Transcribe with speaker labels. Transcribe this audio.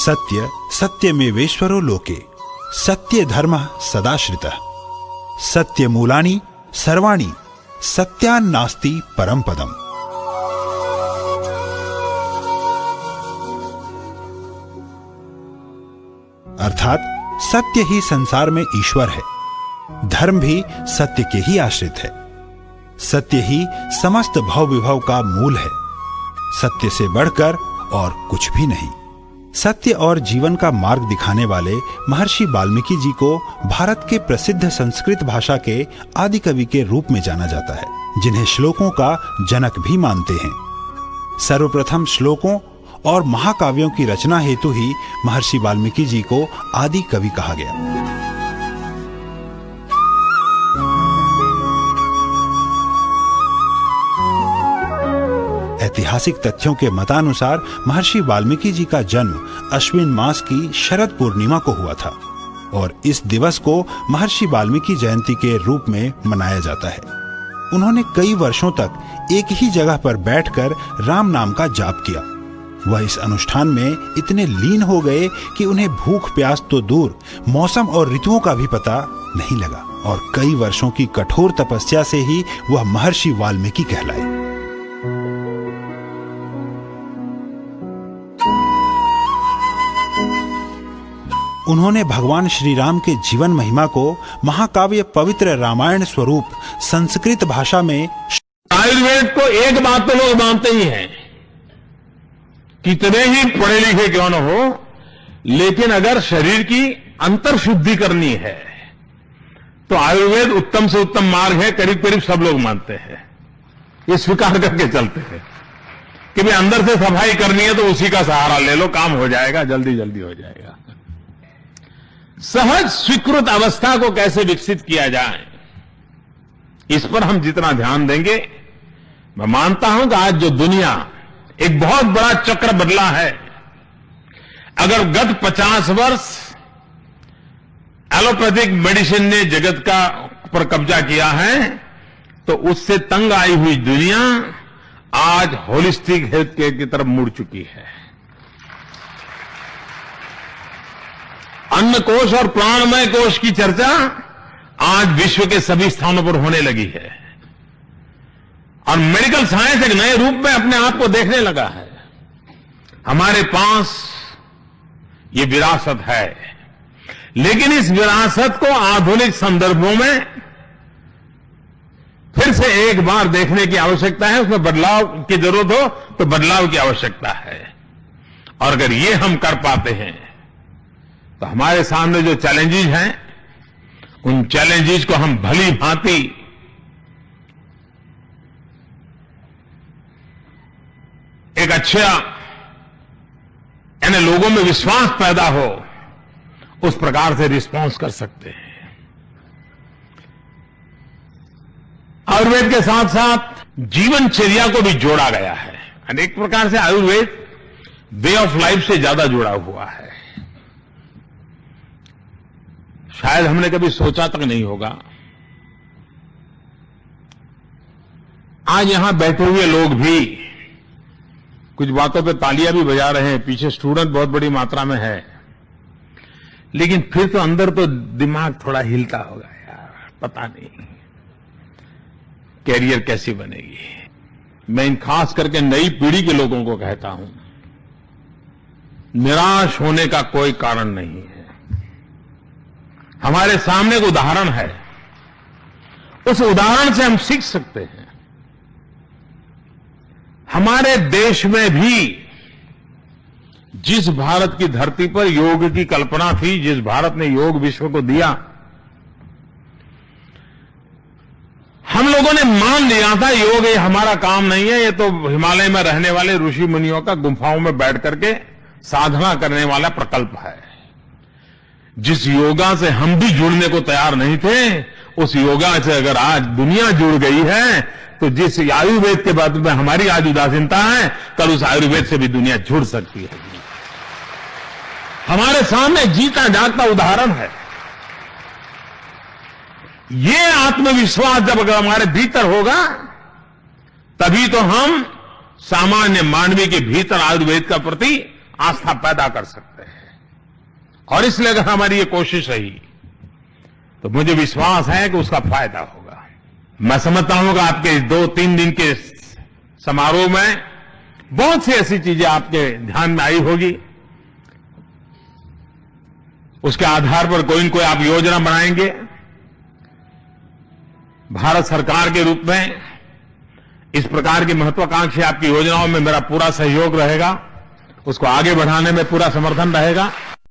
Speaker 1: सत्य सत्यमेवेश्वरो लोके, सत्य धर्मः सदाश्रितः, सत्य मूलानि सर्वाणि, सत्यान्नास्ति परम पदम। अर्थात सत्य ही संसार में ईश्वर है, धर्म भी सत्य के ही आश्रित है, सत्य ही समस्त भव विभव का मूल है, सत्य से बढ़कर और कुछ भी नहीं। सत्य और जीवन का मार्ग दिखाने वाले महर्षि वाल्मीकि जी को भारत के प्रसिद्ध संस्कृत भाषा के आदि कवि के रूप में जाना जाता है, जिन्हें श्लोकों का जनक भी मानते हैं। सर्वप्रथम श्लोकों और महाकाव्यों की रचना हेतु ही महर्षि वाल्मीकि जी को आदि कवि कहा गया। ऐतिहासिक तथ्यों के मतानुसार महर्षि वाल्मीकि जी का जन्म अश्विन मास की शरद पूर्णिमा को हुआ था और इस दिवस को महर्षि वाल्मीकि जयंती के रूप में मनाया जाता है। उन्होंने कई वर्षों तक एक ही जगह पर बैठकर राम नाम का जाप किया। वह इस अनुष्ठान में इतने लीन हो गए कि उन्हें भूख प्यास तो दूर, मौसम और ऋतुओं का भी पता नहीं लगा और कई वर्षों की कठोर तपस्या से ही वह महर्षि वाल्मीकि कहलाए। उन्होंने भगवान श्री राम के जीवन महिमा को महाकाव्य पवित्र रामायण स्वरूप संस्कृत भाषा में।
Speaker 2: आयुर्वेद को एक बात तो लोग मानते ही हैं, कितने ही पढ़े लिखे क्यों न हो, लेकिन अगर शरीर की अंतर शुद्धि करनी है तो आयुर्वेद उत्तम से उत्तम मार्ग है, करीब करीब सब लोग मानते हैं। ये स्वीकार करके चलते हैं कि भाई अंदर से सफाई करनी है तो उसी का सहारा ले लो, काम हो जाएगा, जल्दी जल्दी हो जाएगा। सहज स्वीकृत अवस्था को कैसे विकसित किया जाए, इस पर हम जितना ध्यान देंगे, मैं मानता हूं कि आज जो दुनिया एक बहुत बड़ा चक्र बदला है। अगर गत 50 वर्ष एलोपैथिक मेडिसिन ने जगत का पर कब्जा किया है, तो उससे तंग आई हुई दुनिया आज होलिस्टिक हेल्थ केयर की तरफ मुड़ चुकी है। अन्न कोश और प्राणमय कोश की चर्चा आज विश्व के सभी स्थानों पर होने लगी है और मेडिकल साइंस एक नए रूप में अपने आप को देखने लगा है। हमारे पास ये विरासत है, लेकिन इस विरासत को आधुनिक संदर्भों में फिर से एक बार देखने की आवश्यकता है। उसमें बदलाव की जरूरत हो तो बदलाव की आवश्यकता है, और अगर ये हम कर पाते हैं तो हमारे सामने जो चैलेंजेस हैं, उन चैलेंजेस को हम भली भांति एक अच्छा, यानी लोगों में विश्वास पैदा हो, उस प्रकार से रिस्पॉन्स कर सकते हैं। आयुर्वेद के साथ साथ जीवनचर्या को भी जोड़ा गया है। अनेक प्रकार से आयुर्वेद वे ऑफ लाइफ से ज्यादा जुड़ा हुआ है, शायद हमने कभी सोचा तक नहीं होगा। आज यहां बैठे हुए लोग भी कुछ बातों पे तालियां भी बजा रहे हैं, पीछे स्टूडेंट बहुत बड़ी मात्रा में है, लेकिन फिर तो अंदर तो दिमाग थोड़ा हिलता होगा, यार पता नहीं कैरियर कैसी बनेगी। मैं इन खास करके नई पीढ़ी के लोगों को कहता हूं, निराश होने का कोई कारण नहीं है। हमारे सामने एक उदाहरण है, उस उदाहरण से हम सीख सकते हैं। हमारे देश में भी जिस भारत की धरती पर योग की कल्पना थी, जिस भारत ने योग विश्व को दिया, हम लोगों ने मान लिया था योग ये हमारा काम नहीं है, ये तो हिमालय में रहने वाले ऋषि मुनियों का गुफाओं में बैठ करके साधना करने वाला प्रकल्प है। जिस योगा से हम भी जुड़ने को तैयार नहीं थे, उस योगा से अगर आज दुनिया जुड़ गई है, तो जिस आयुर्वेद के बाद में हमारी आज उदासीनता है, कल उस आयुर्वेद से भी दुनिया जुड़ सकती है। हमारे सामने जीता जागता उदाहरण है। ये आत्मविश्वास जब अगर हमारे भीतर होगा, तभी तो हम सामान्य मानवी के भीतर आयुर्वेद का प्रति आस्था पैदा कर सकते हैं। और इसलिए अगर हमारी ये कोशिश रही तो मुझे विश्वास है कि उसका फायदा होगा। मैं समझता हूं कि आपके 2-3 दिन के समारोह में बहुत सी ऐसी चीजें आपके ध्यान में आई होगी। उसके आधार पर कोई न कोई आप योजना बनाएंगे। भारत सरकार के रूप में इस प्रकार की महत्वाकांक्षी आपकी योजनाओं में मेरा पूरा सहयोग रहेगा, उसको आगे बढ़ाने में पूरा समर्थन रहेगा।